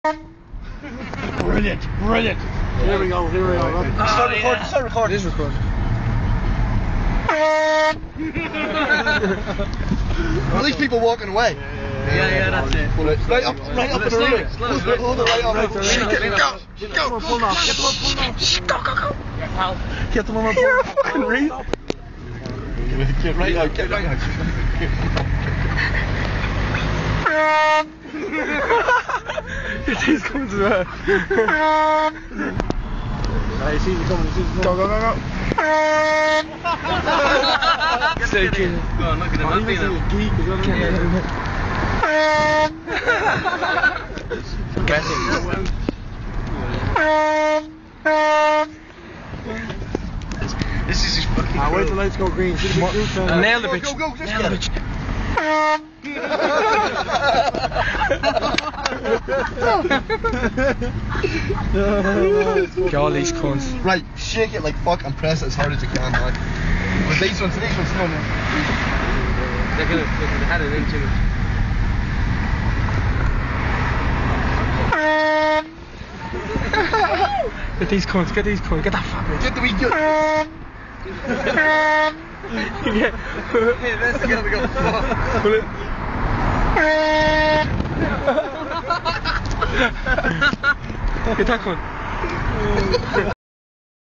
Brilliant, brilliant. Here we go, here we go. Start recording, start recording. It is recording. At least people walking away. Yeah, that's it. Right up in the rear. Hold it right up. Go. Pull off. Get the one pulled off. Go. Yeah, pal. Get the one pulled off. You're a fucking reed. Get right out, get right out. He's coming to that. Right, he's coming, Go. Stay kid. Go on, look at him. I'll be there. This is his fucking wait till the lights go green. Nail the bitch. Go, just get it. Get all these cunts. Right, shake it like fuck and press it as hard as you can, man. But these ones, no. They're gonna had it into it. Get these cunts, get that fucker. Get the wee good. Yeah. Hey, that's gonna go fuck. Get that cunt.